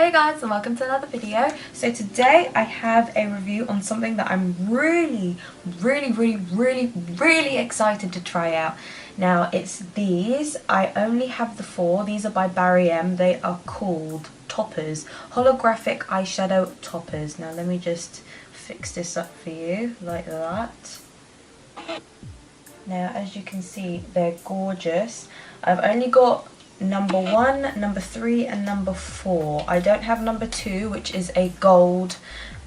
Hey guys, and welcome to another video. So today I have a review on something that I'm really excited to try out. Now it's these. I only have the 4. These are by Barry M. They are called toppers, holographic eyeshadow toppers. Now let me just fix this up for you like that. Now as you can see, they're gorgeous. I've only got number 1, number 3 and number 4. I don't have number 2, which is a gold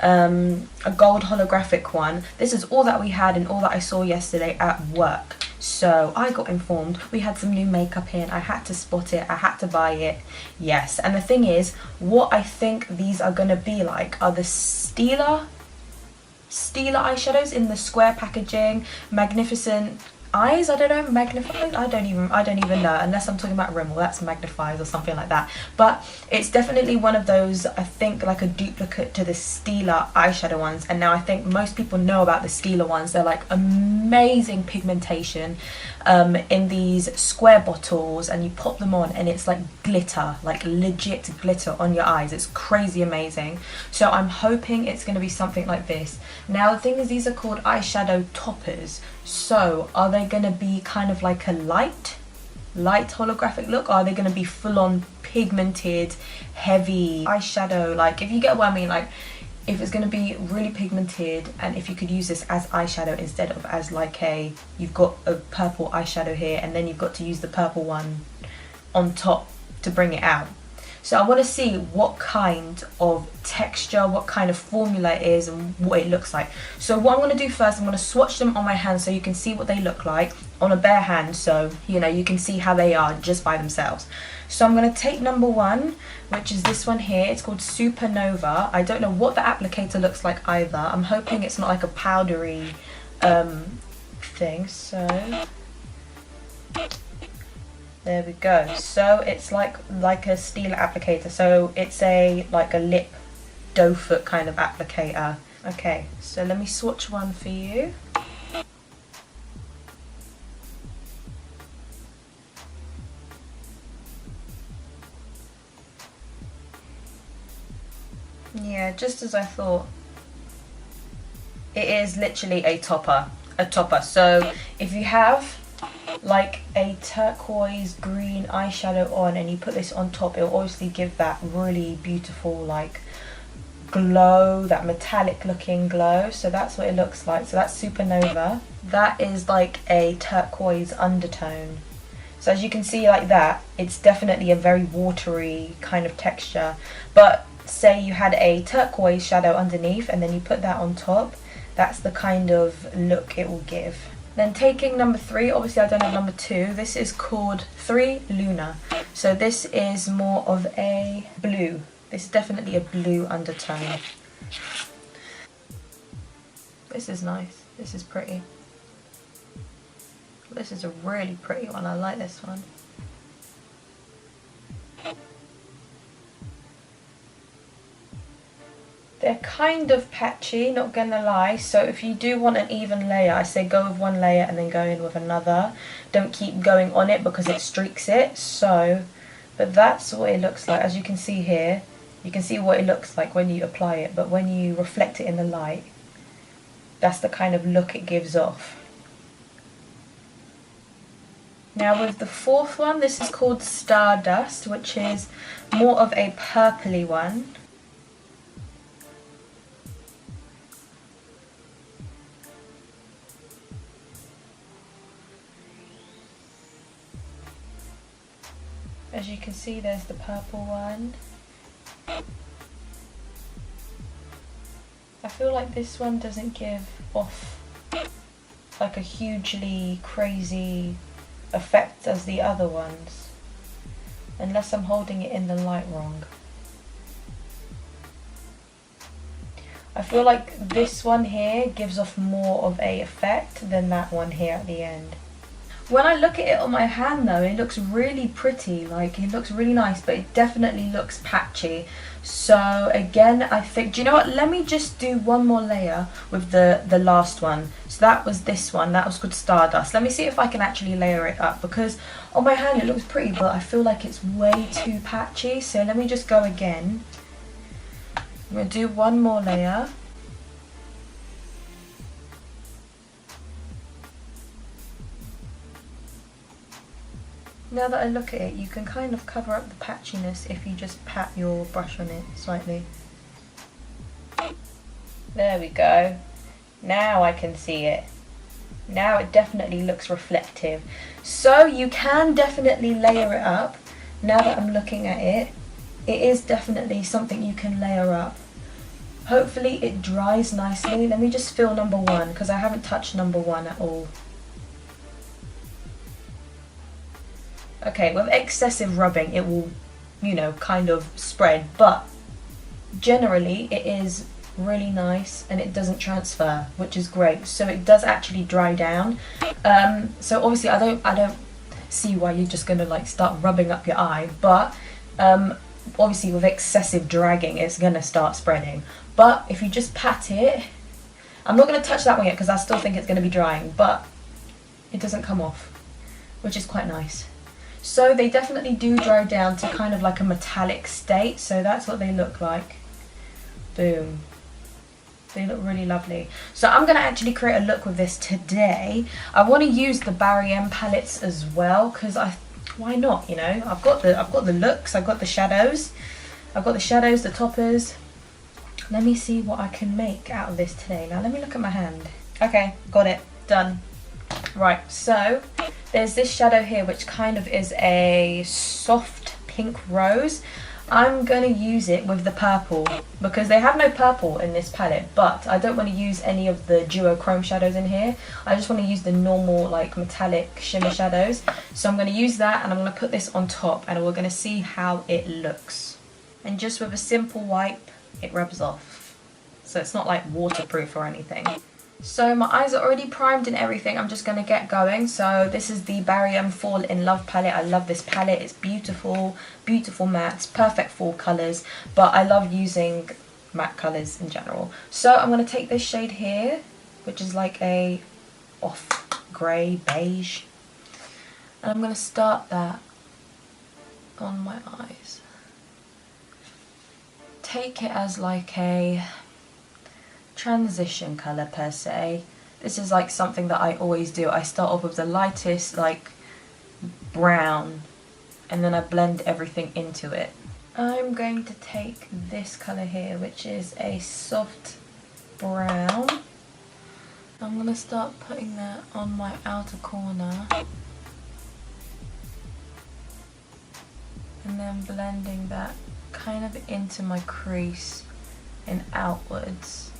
holographic one. This is all that we had and all that I saw yesterday at work. So I got informed we had some new makeup in. I had to spot it, I had to buy it. Yes, and the thing is, what I think these are going to be like are the STILA eyeshadows in the square packaging, magnificent eyes. I don't know, magnified. I don't even know, unless I'm talking about Rimmel. That's magnifies or something like that. But it's definitely one of those, I think, like a duplicate to the STILA eyeshadow ones. And now I think most people know about the STILA ones. They're like amazing pigmentation in these square bottles, and you pop them on and it's like glitter, like legit glitter on your eyes. It's crazy amazing. So I'm hoping it's going to be something like this. Now the thing is, these are called eyeshadow toppers. So are they going to be kind of like a light holographic look, or are they going to be full-on pigmented heavy eyeshadow? Like, if you get what I mean, like if it's going to be really pigmented, and if you could use this as eyeshadow instead of as like you've got a purple eyeshadow here and then you've got to use the purple one on top to bring it out. So I want to see what kind of texture, what kind of formula it is and what it looks like. So what I'm going to do first, I'm going to swatch them on my hand so you can see what they look like on a bare hand, so you know you can see how they are just by themselves. So I'm going to take number 1, which is this one here. It's called Supernova. I don't know what the applicator looks like either. I'm hoping it's not like a powdery thing. So there we go. So it's like a STILA applicator. So it's like a lip doe foot kind of applicator. Okay, so let me swatch one for you. Yeah, just as I thought. It is literally a topper. So if you have like a turquoise green eyeshadow on and you put this on top, it'll obviously give that really beautiful like glow, that metallic looking glow. So that's what it looks like. So that's Supernova. That is like a turquoise undertone. So as you can see like that, it's definitely a very watery kind of texture. But say you had a turquoise shadow underneath and then you put that on top, that's the kind of look it will give. Then taking number 3, obviously I don't have number 2, this is called 3 Luna. So this is more of a blue. This is definitely a blue undertone. This is nice, this is pretty. This is a really pretty one, I like this one. They're kind of patchy, not gonna lie, so if you do want an even layer, I say go with one layer and then go in with another. Don't keep going on it because it streaks it. So, but that's what it looks like. As you can see here, you can see what it looks like when you apply it, but when you reflect it in the light, that's the kind of look it gives off. Now with the 4th one, this is called Stardust, which is more of a purpley one. As you can see, there's the purple one. I feel like this one doesn't give off like a hugely crazy effect as the other ones, unless I'm holding it in the light wrong. I feel like this one here gives off more of a effect than that one here at the end. When I look at it on my hand though, it looks really pretty, like it looks really nice, but it definitely looks patchy. So again, I think, do you know what, let me just do one more layer with the last one. So that was this one, that was called Stardust. Let me see if I can actually layer it up, because on my hand it looks pretty, but I feel like it's way too patchy. So let me just go again I'm going to do one more layer. Now that I look at it, you can kind of cover up the patchiness if you just pat your brush on it slightly. There we go. Now I can see it. Now it definitely looks reflective. So you can definitely layer it up. Now that I'm looking at it, it is definitely something you can layer up. Hopefully it dries nicely. Let me just feel number one, because I haven't touched number one at all. Okay, with excessive rubbing it will, you know, kind of spread, but generally it is really nice and it doesn't transfer, which is great. So it does actually dry down. So obviously I don't see why you're just gonna like start rubbing up your eye, but obviously with excessive dragging it's gonna start spreading. But if you just pat it, I'm not gonna touch that one yet because I still think it's gonna be drying, but it doesn't come off, which is quite nice. So they definitely do dry down to kind of like a metallic state, so that's what they look like. Boom. They look really lovely. So I'm going to actually create a look with this today. I want to use the Barry M palettes as well, because why not, you know? I've got the looks, I've got the shadows. I've got the shadows, the toppers. Let me see what I can make out of this today. Now let me look at my hand. Okay, got it. Done. Right, so there's this shadow here which kind of is a soft pink rose. I'm going to use it with the purple because they have no purple in this palette, but I don't want to use any of the duochrome shadows in here. I just want to use the normal like metallic shimmer shadows. So I'm going to use that and I'm going to put this on top and we're going to see how it looks. And just with a simple wipe it rubs off. So it's not like waterproof or anything. So my eyes are already primed and everything. I'm just going to get going. So this is the Barry M Fall in Love palette. I love this palette. It's beautiful, beautiful mattes, perfect fall colours. But I love using matte colours in general. So I'm going to take this shade here, which is like a off grey beige. And I'm going to start that on my eyes. Take it as like a transition colour per se. This is like something that I always do. I start off with the lightest like brown and then I blend everything into it. I'm going to take this colour here, which is a soft brown. I'm going to start putting that on my outer corner and then blending that kind of into my crease and outwards.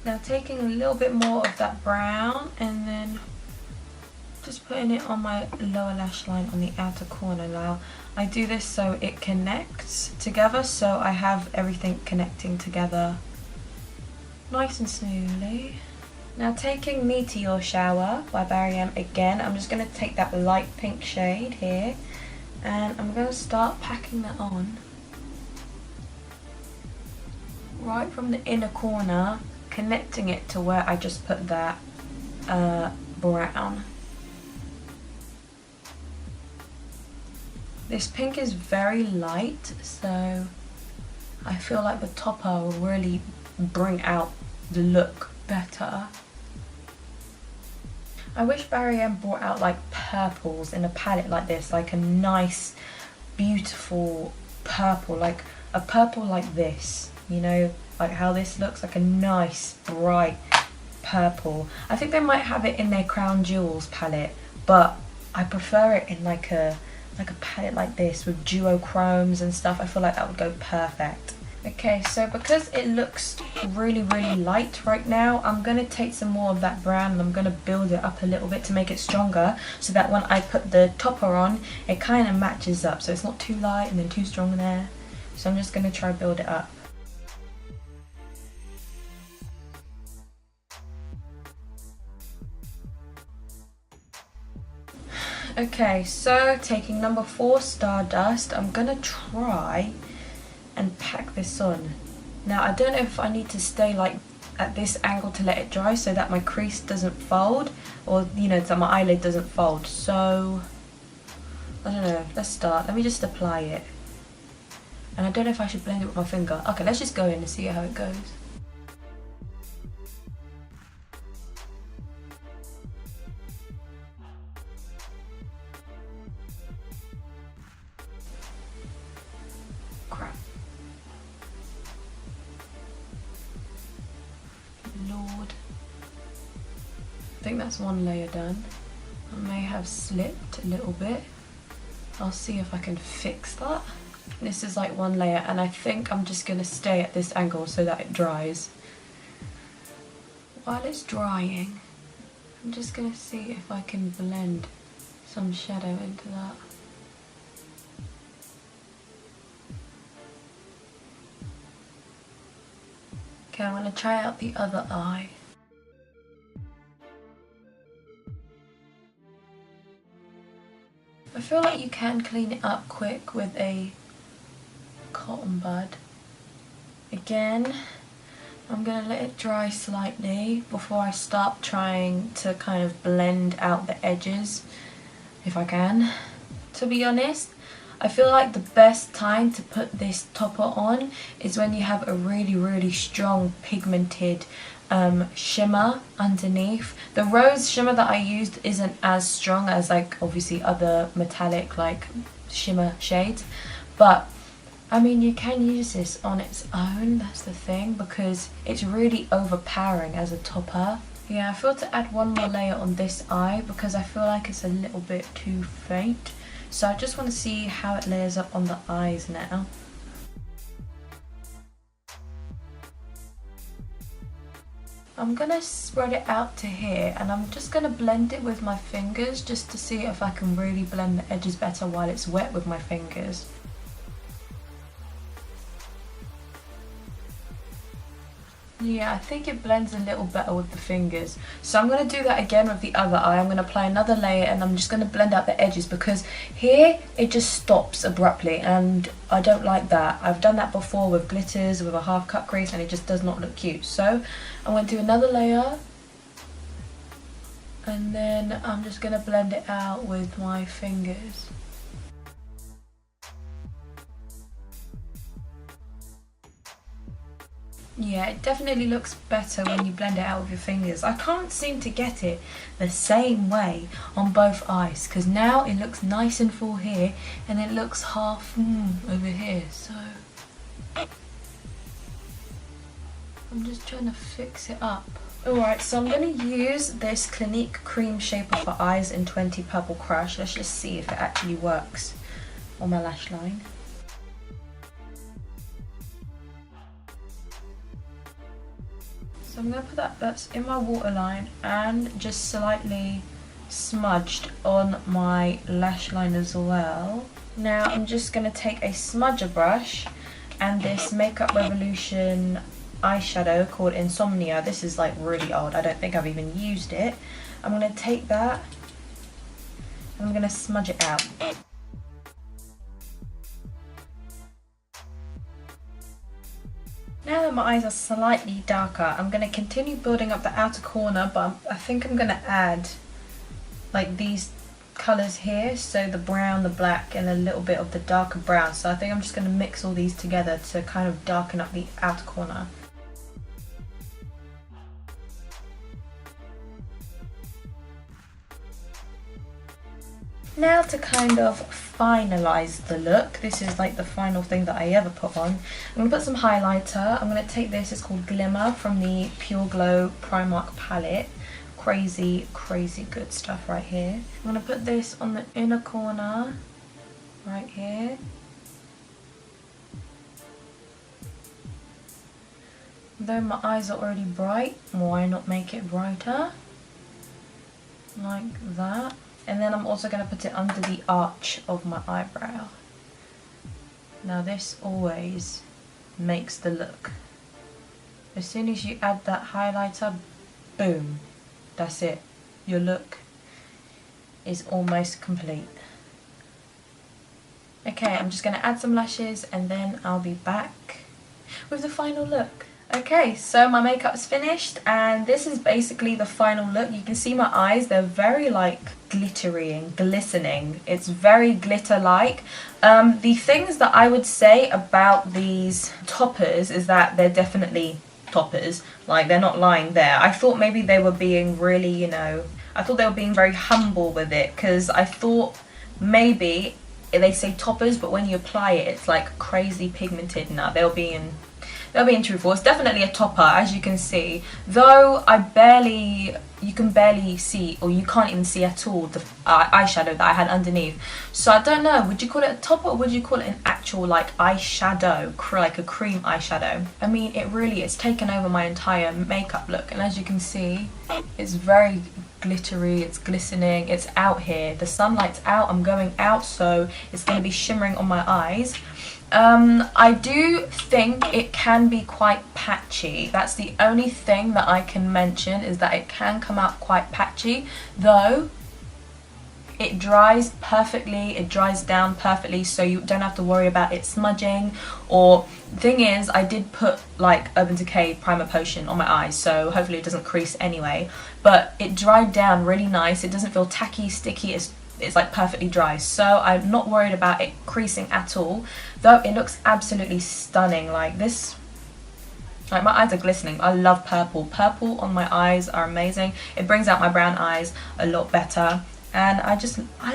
Now taking a little bit more of that brown and then just putting it on my lower lash line on the outer corner. Now I do this so it connects together, so I have everything connecting together nice and smoothly. Now taking Meteor Shower by Barry M again, I'm just going to take that light pink shade here and I'm going to start packing that on right from the inner corner, connecting it to where I just put that brown. This pink is very light, so I feel like the topper will really bring out the look better. I wish Barry M brought out like purples in a palette like this, like a nice beautiful purple, like a purple like this, you know, like how this looks, like a nice bright purple. I think they might have it in their Crown Jewels palette, but I prefer it in like a palette like this with duochromes and stuff. I feel like that would go perfect. Okay, so because it looks really light right now, I'm going to take some more of that brown and I'm going to build it up a little bit to make it stronger, so that when I put the topper on it kind of matches up, so it's not too light and then too strong there. So I'm just going to try build it up. Okay, so taking number 4 Stardust, I'm going to try and pack this on. Now I don't know if I need to stay like at this angle to let it dry so that my crease doesn't fold, or you know, that my eyelid doesn't fold. So I don't know, let's start. Let me just apply it. And I don't know if I should blend it with my finger. Okay, let's just go in and see how it goes. Crap. Lord. I think that's one layer done. I may have slipped a little bit. I'll see if I can fix that. This is like one layer, and I think I'm just going to stay at this angle so that it dries. While it's drying, I'm just going to see if I can blend some shadow into that. Okay, I'm going to try out the other eye. I feel like you can clean it up quick with a cotton bud. Again, I'm going to let it dry slightly before I start trying to kind of blend out the edges, if I can. To be honest, I feel like the best time to put this topper on is when you have a really strong pigmented shimmer underneath. The rose shimmer that I used isn't as strong as like obviously other metallic like shimmer shades, but I mean you can use this on its own, that's the thing, because it's really overpowering as a topper. Yeah, I feel to add one more layer on this eye because I feel like it's a little bit too faint. So I just want to see how it layers up on the eyes now. I'm going to spread it out to here, and I'm just going to blend it with my fingers just to see if I can really blend the edges better while it's wet with my fingers. Yeah, I think it blends a little better with the fingers. So I'm going to do that again with the other eye. I'm going to apply another layer and I'm just going to blend out the edges because here it just stops abruptly and I don't like that. I've done that before with glitters, with a half cut crease, and it just does not look cute. So I'm going to do another layer and then I'm just going to blend it out with my fingers. Yeah, it definitely looks better when you blend it out with your fingers. I can't seem to get it the same way on both eyes because now it looks nice and full here and it looks half over here. So I'm just trying to fix it up. Alright, so I'm going to use this Clinique Cream Shaper for Eyes in 20 Purple Crush. Let's just see if it actually works on my lash line. So I'm going to put that's in my waterline and just slightly smudged on my lash line as well. Now I'm just going to take a smudger brush and this Makeup Revolution eyeshadow called Insomnia. This is like really old, I don't think I've even used it. I'm going to take that and I'm going to smudge it out. Now that my eyes are slightly darker, I'm going to continue building up the outer corner, but I think I'm going to add like these colours here, so the brown, the black and a little bit of the darker brown. So I think I'm just going to mix all these together to kind of darken up the outer corner. Now to kind of finalise the look, this is like the final thing that I ever put on. I'm going to put some highlighter. I'm going to take this, it's called Glimmer from the Pure Glow Primark palette. Crazy good stuff right here. I'm going to put this on the inner corner, right here. Though my eyes are already bright, why not make it brighter? Like that. And then I'm also going to put it under the arch of my eyebrow. Now this always makes the look. As soon as you add that highlighter, boom, that's it. Your look is almost complete. Okay, I'm just going to add some lashes and then I'll be back with the final look. Okay, so my makeup's finished and this is basically the final look. You can see my eyes, they're very like glittery and glistening. It's very glitter-like. The things that I would say about these toppers is that they're definitely toppers. Like, they're not lying there. I thought maybe they were being really, you know, I thought they were being very humble with it, because I thought maybe they say toppers, but when you apply it, it's like crazy pigmented. Now they're being truthful. It's definitely a topper, as you can see, though you can barely see, or you can't even see at all, the eyeshadow that I had underneath. So I don't know, would you call it a topper, or would you call it an actual like eyeshadow, like a cream eyeshadow? I mean, it really is taken over my entire makeup look, and as you can see, it's very glittery, it's glistening, it's out here, the sunlight's out, I'm going out, so it's going to be shimmering on my eyes. I do think it can be quite patchy. That's the only thing that I can mention, is that it can come out quite patchy, though it dries perfectly, it dries down perfectly, so you don't have to worry about it smudging. Or thing is, I did put like Urban Decay Primer Potion on my eyes, so hopefully it doesn't crease anyway, but it dried down really nice. It doesn't feel tacky, sticky, it's like perfectly dry, so I'm not worried about it creasing at all, though it looks absolutely stunning. Like this, like my eyes are glistening. I love purple. Purple on my eyes are amazing. It brings out my brown eyes a lot better, and I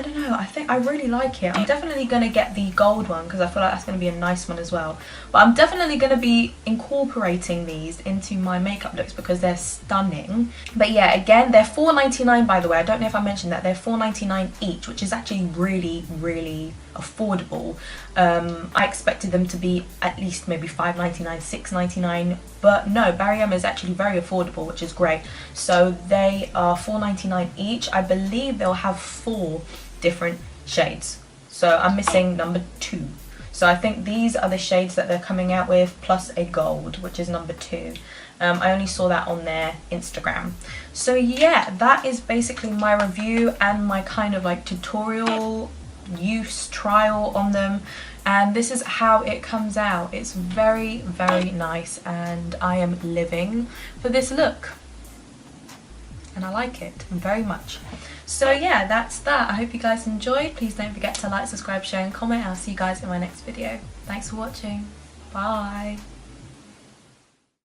don't know, I think I really like it. I'm definitely going to get the gold one because I feel like that's going to be a nice one as well, but I'm definitely going to be incorporating these into my makeup looks because they're stunning. But yeah, again, they're $4.99 by the way. I don't know if I mentioned that. They're $4.99 each, which is actually really, really affordable. I expected them to be at least maybe $5.99, $6.99, but no, Barry M is actually very affordable, which is great. So they are $4.99 each. I believe they'll have 4 different shades, so I'm missing number 2. So I think these are the shades that they're coming out with, plus a gold, which is number 2. I only saw that on their Instagram. So yeah, that is basically my review and my kind of like tutorial use trial on them, and this is how it comes out. It's very, very nice, and I am living for this look, and I like it very much. So yeah, that's that. I hope you guys enjoyed. Please don't forget to like, subscribe, share and comment. I'll see you guys in my next video. Thanks for watching. Bye.